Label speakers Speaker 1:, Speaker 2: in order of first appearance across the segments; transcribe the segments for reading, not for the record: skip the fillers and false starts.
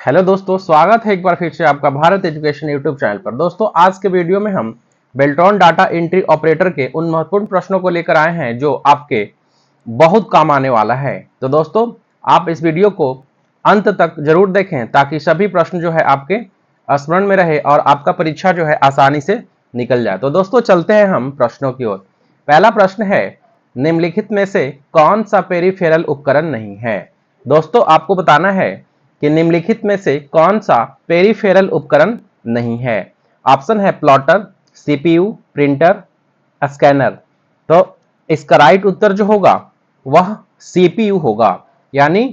Speaker 1: Hello दोस्तों, स्वागत है एक बार फिर से आपका भारत एजुकेशन यूट्यूब चैनल पर। दोस्तों, आज के वीडियो में हम बेल्ट्रॉन डाटा एंट्री ऑपरेटर के उन महत्वपूर्ण प्रश्नों को लेकर आए हैं जो आपके बहुत काम आने वाला है। तो दोस्तों, आप इस वीडियो को अंत तक जरूर देखें ताकि सभी प्रश्न जो है आपके स्मरण में रहे और आपका परीक्षा जो है आसानी से निकल जाए। तो दोस्तों, चलते हैं हम प्रश्नों की ओर। पहला प्रश्न है, निम्नलिखित में से कौन सा पेरिफेरल उपकरण नहीं है। दोस्तों, आपको बताना है कि निम्नलिखित में से कौन सा पेरिफेरल उपकरण नहीं है। ऑप्शन है प्लॉटर, सीपीयू, प्रिंटर, स्कैनर। तो इसका राइट उत्तर जो होगा वह सीपीयू होगा, यानी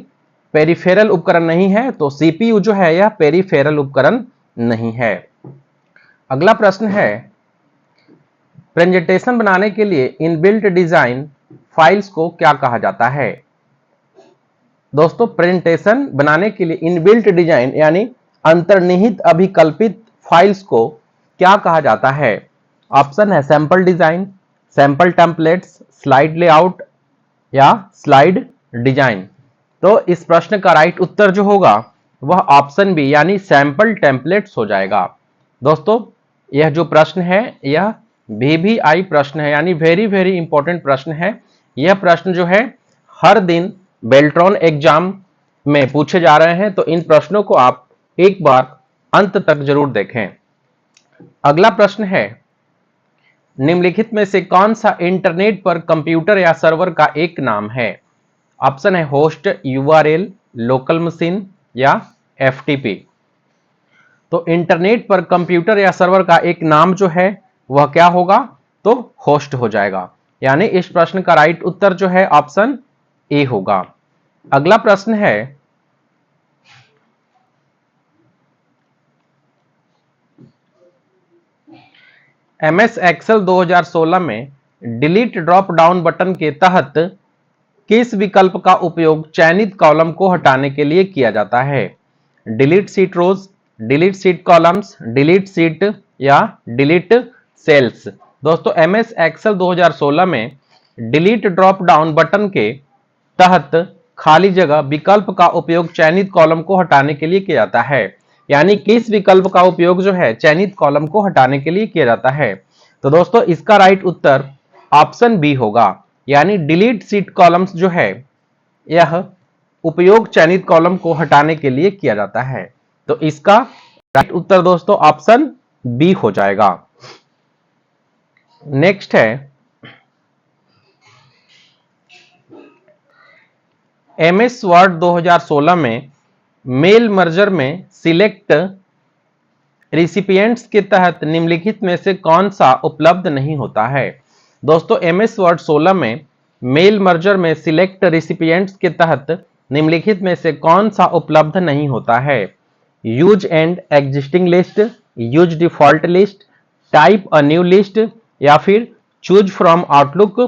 Speaker 1: पेरिफेरल उपकरण नहीं है तो सीपीयू जो है यह पेरिफेरल उपकरण नहीं है। अगला प्रश्न है, प्रेजेंटेशन बनाने के लिए इनबिल्ट डिजाइन फाइल्स को क्या कहा जाता है। दोस्तों, प्रेजेंटेशन बनाने के लिए इनबिल्ट डिजाइन यानी अंतर्निहित अभिकल्पित फाइल्स को क्या कहा जाता है। ऑप्शन है sample design, sample templates, slide layout या स्लाइड डिजाइन। तो इस प्रश्न का राइट उत्तर जो होगा वह ऑप्शन बी यानी सैंपल टेम्पलेट्स हो जाएगा। दोस्तों, यह जो प्रश्न है यह VVI प्रश्न है, यानी वेरी वेरी इंपॉर्टेंट प्रश्न है। यह प्रश्न जो है हर दिन बेल्ट्रॉन एग्जाम में पूछे जा रहे हैं, तो इन प्रश्नों को आप एक बार अंत तक जरूर देखें। अगला प्रश्न है, निम्नलिखित में से कौन सा इंटरनेट पर कंप्यूटर या सर्वर का एक नाम है। ऑप्शन है होस्ट, URL, लोकल मशीन या FTP। तो इंटरनेट पर कंप्यूटर या सर्वर का एक नाम जो है वह क्या होगा, तो होस्ट हो जाएगा, यानी इस प्रश्न का राइट उत्तर जो है ऑप्शन ए होगा। अगला प्रश्न है, MS एक्सेल 2016 में डिलीट ड्रॉप डाउन बटन के तहत किस विकल्प का उपयोग चयनित कॉलम को हटाने के लिए किया जाता है। Delete sheet rows, delete sheet columns, delete sheet या डिलीट सेल्स। दोस्तों, MS एक्सेल 2016 में डिलीट ड्रॉप डाउन बटन के तहत खाली जगह विकल्प का उपयोग चयनित कॉलम को हटाने के लिए किया जाता है, यानी किस विकल्प का उपयोग जो है चयनित कॉलम को हटाने के लिए किया जाता है। तो दोस्तों, इसका राइट उत्तर ऑप्शन बी होगा, यानी डिलीट सीट कॉलम्स जो है यह उपयोग चयनित कॉलम को हटाने के लिए किया जाता है। तो इसका राइट उत्तर दोस्तों ऑप्शन बी हो जाएगा। नेक्स्ट है, MS वर्ड 2016 में मेल मर्जर में सिलेक्ट रिसिपिएंट्स के तहत निम्नलिखित में से कौन सा उपलब्ध नहीं होता है। दोस्तों, MS वर्ड 16 में मेल मर्जर में सिलेक्ट रिसिपिएंट्स के तहत निम्नलिखित में से कौन सा उपलब्ध नहीं होता है। Use and existing list, use default list, type a new list या फिर चूज फ्रॉम आउटलुक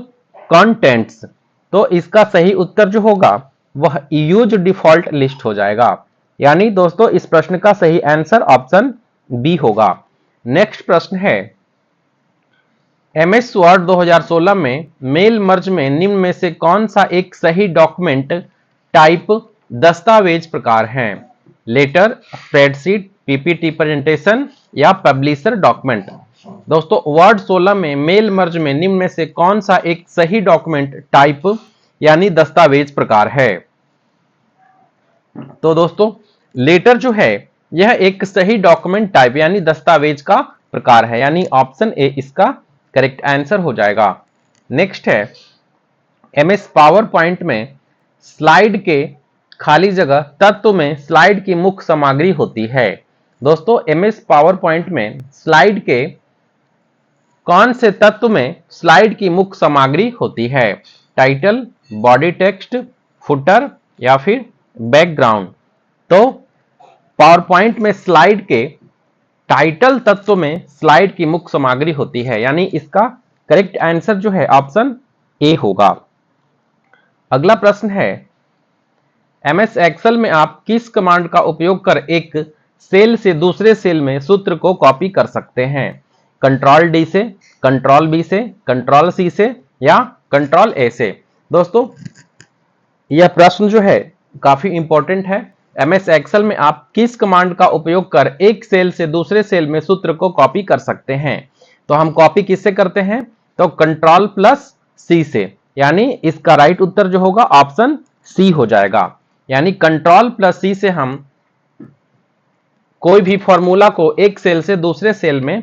Speaker 1: कंटेंट्स। तो इसका सही उत्तर जो होगा वह यूज डिफॉल्ट लिस्ट हो जाएगा, यानी दोस्तों इस प्रश्न का सही आंसर ऑप्शन बी होगा। नेक्स्ट प्रश्न है, MS वर्ड 2016 में मेल मर्ज में निम्न में से कौन सा एक सही डॉक्यूमेंट टाइप दस्तावेज प्रकार है। लेटर, स्प्रेडशीट, PPT प्रेजेंटेशन या पब्लिशर डॉक्यूमेंट। दोस्तों, वर्ड 16 में मेल मर्ज में निम्न में से कौन सा एक सही डॉक्यूमेंट टाइप यानी दस्तावेज प्रकार है। तो दोस्तों, लेटर जो है यह एक सही डॉक्यूमेंट टाइप यानी दस्तावेज का प्रकार है, यानी ऑप्शन ए इसका करेक्ट आंसर हो जाएगा। नेक्स्ट है, MS पावर पॉइंट में स्लाइड के खाली जगह तत्व में स्लाइड की मुख्य सामग्री होती है। दोस्तों, MS पावर पॉइंट में स्लाइड के कौन से तत्व में स्लाइड की मुख्य सामग्री होती है। टाइटल, बॉडी टेक्स्ट, फुटर या फिर बैकग्राउंड। तो पावर पॉइंट में स्लाइड के टाइटल तत्व में स्लाइड की मुख्य सामग्री होती है, यानी इसका करेक्ट आंसर जो है ऑप्शन ए होगा। अगला प्रश्न है, MS एक्सेल में आप किस कमांड का उपयोग कर एक सेल से दूसरे सेल में सूत्र को कॉपी कर सकते हैं। कंट्रोल डी से, कंट्रोल बी से, कंट्रोल सी से या कंट्रोल ए से। दोस्तों, यह प्रश्न जो है काफी इंपॉर्टेंट है, एमएस एक्सेल में आप किस कमांड का उपयोग कर एक सेल से दूसरे सेल में सूत्र को कॉपी कर सकते हैं। तो हम कॉपी किससे करते हैं, तो कंट्रोल प्लस सी से, यानी इसका राइट उत्तर जो होगा ऑप्शन सी हो जाएगा। यानी कंट्रोल प्लस सी से हम कोई भी फॉर्मूला को एक सेल से दूसरे सेल में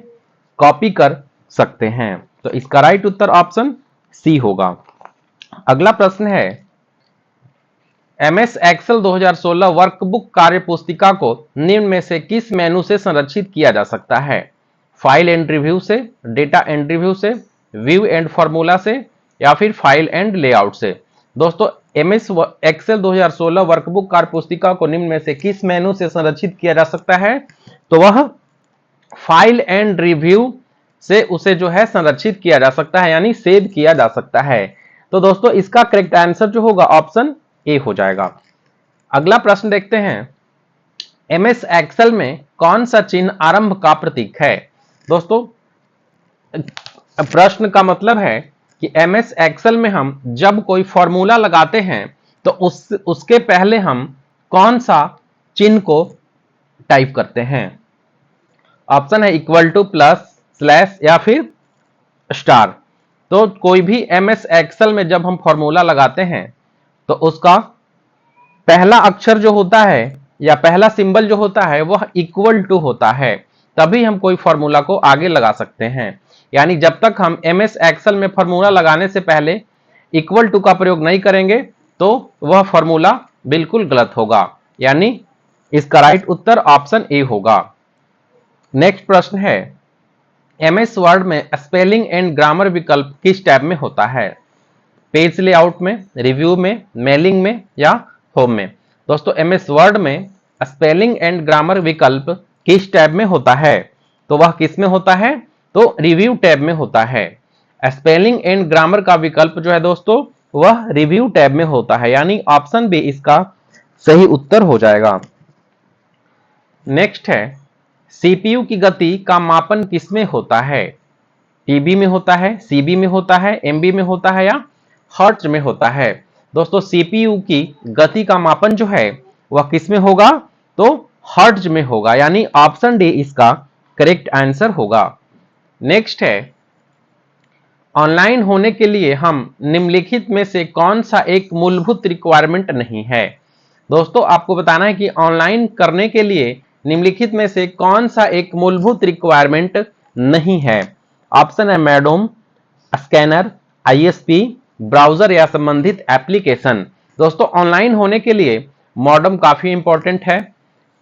Speaker 1: कॉपी कर सकते हैं। तो इसका राइट उत्तर ऑप्शन सी होगा। अगला प्रश्न है, एमएस एक्सेल 2016 वर्कबुक कार्य पुस्तिका को निम्न में से किस मेनू से संरक्षित किया जा सकता है। फाइल एंड रिव्यू से, डेटा एंड रिव्यू से, व्यू एंड फॉर्मूला से, या फिर फाइल एंड लेआउट से। दोस्तों एमएस एक्सेल 2016 वर्कबुक कार्य पुस्तिका को निम्न में से किस मेनू से संरक्षित किया जा सकता है, तो वह फाइल एंड रिव्यू से उसे जो है संरक्षित किया जा सकता है, यानी सेव किया जा सकता है। तो दोस्तों इसका करेक्ट आंसर जो होगा ऑप्शन ए हो जाएगा। अगला प्रश्न देखते हैं, एमएस एक्सेल में कौन सा चिन्ह आरंभ का प्रतीक है। दोस्तों प्रश्न का मतलब है कि एमएस एक्सेल में हम जब कोई फॉर्मूला लगाते हैं तो उसके पहले हम कौन सा चिन्ह को टाइप करते हैं। ऑप्शन है इक्वल टू, प्लस, स्लैश या फिर स्टार। तो कोई भी एमएस एक्सेल में जब हम फॉर्मूला लगाते हैं तो उसका पहला अक्षर जो होता है या पहला सिंबल जो होता है वह इक्वल टू होता है, तभी हम कोई फॉर्मूला को आगे लगा सकते हैं। यानी जब तक हम एमएस एक्सेल में फॉर्मूला लगाने से पहले इक्वल टू का प्रयोग नहीं करेंगे तो वह फॉर्मूला बिल्कुल गलत होगा। यानी इसका राइट उत्तर ऑप्शन ए होगा। नेक्स्ट प्रश्न है, एमएस वर्ड में स्पेलिंग एंड ग्रामर विकल्प किस टैब में होता है। पेज लेआउट में, रिव्यू में, मेलिंग में या होम में। दोस्तों एमएस वर्ड में स्पेलिंग एंड ग्रामर विकल्प किस टैब में होता है, तो वह किस में होता है, तो रिव्यू टैब में होता है। स्पेलिंग एंड ग्रामर का विकल्प जो है दोस्तों वह रिव्यू टैब में होता है, यानी ऑप्शन बी इसका सही उत्तर हो जाएगा। नेक्स्ट है, सीपीयू की गति का मापन किसमें होता है। टीबी में होता है, सीबी में होता है, एमबी में होता है या हर्ट्ज में होता है। दोस्तों सीपीयू की गति का मापन जो है वह किस में होगा, तो हर्ट्ज में होगा, यानी ऑप्शन डी इसका करेक्ट आंसर होगा। नेक्स्ट है, ऑनलाइन होने के लिए हम निम्नलिखित में से कौन सा एक मूलभूत रिक्वायरमेंट नहीं है। दोस्तों आपको बताना है कि ऑनलाइन करने के लिए निम्नलिखित में से कौन सा एक मूलभूत रिक्वायरमेंट नहीं है। ऑप्शन है मैडम, स्कैनर, आईएसपी, ब्राउजर या संबंधित एप्लीकेशन। दोस्तों ऑनलाइन होने के लिए मॉडम काफी इंपॉर्टेंट है,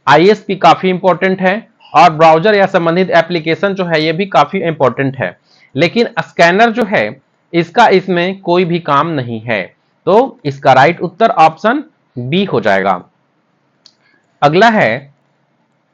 Speaker 1: आईएसपी काफी इंपॉर्टेंट है और ब्राउजर या संबंधित एप्लीकेशन जो है ये भी काफी इंपॉर्टेंट है, लेकिन स्कैनर जो है इसका इसमें कोई भी काम नहीं है। तो इसका राइट उत्तर ऑप्शन बी हो जाएगा। अगला है,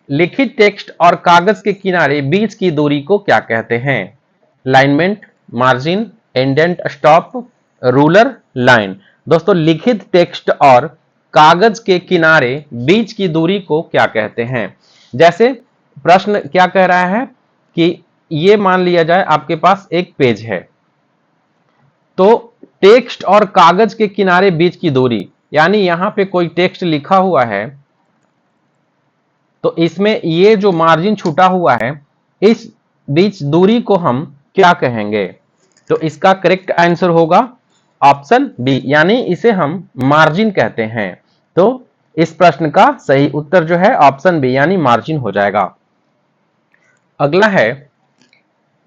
Speaker 1: लिखित टेक्स्ट और कागज के किनारे बीच की दूरी को क्या कहते हैं। लाइनमेंट, margin, indent, stop, ruler, line. दोस्तों लिखित टेक्स्ट और कागज के किनारे बीच की दूरी को क्या कहते हैं। जैसे प्रश्न क्या कह रहा है कि ये मान लिया जाए आपके पास एक पेज है, तो टेक्स्ट और कागज के किनारे बीच की दूरी, यानी यहां पे कोई टेक्स्ट लिखा हुआ है तो इसमें ये जो मार्जिन छूटा हुआ है इस बीच दूरी को हम क्या कहेंगे, तो इसका करेक्ट आंसर होगा ऑप्शन बी, यानी इसे हम मार्जिन कहते हैं। तो इस प्रश्न का सही उत्तर जो है ऑप्शन बी यानी मार्जिन हो जाएगा। अगला है,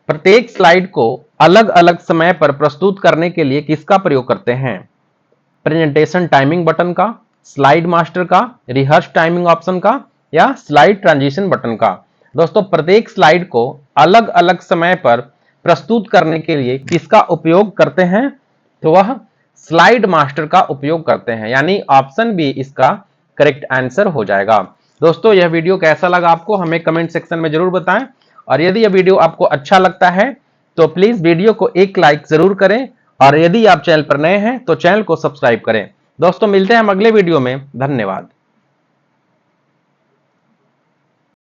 Speaker 1: प्रत्येक स्लाइड को अलग अलग समय पर प्रस्तुत करने के लिए किसका प्रयोग करते हैं। प्रेजेंटेशन टाइमिंग बटन का, स्लाइड मास्टर का, रिहर्स टाइमिंग ऑप्शन का या स्लाइड ट्रांजिशन बटन का। दोस्तों प्रत्येक स्लाइड को अलग अलग समय पर प्रस्तुत करने के लिए किसका उपयोग करते हैं, तो वह स्लाइड मास्टर का उपयोग करते हैं, यानी ऑप्शन बी इसका करेक्ट आंसर हो जाएगा। दोस्तों यह वीडियो कैसा लगा आपको हमें कमेंट सेक्शन में जरूर बताएं, और यदि यह वीडियो आपको अच्छा लगता है तो प्लीज वीडियो को एक लाइक जरूर करें, और यदि आप चैनल पर नए हैं तो चैनल को सब्सक्राइब करें। दोस्तों मिलते हैं हम अगले वीडियो में, धन्यवाद।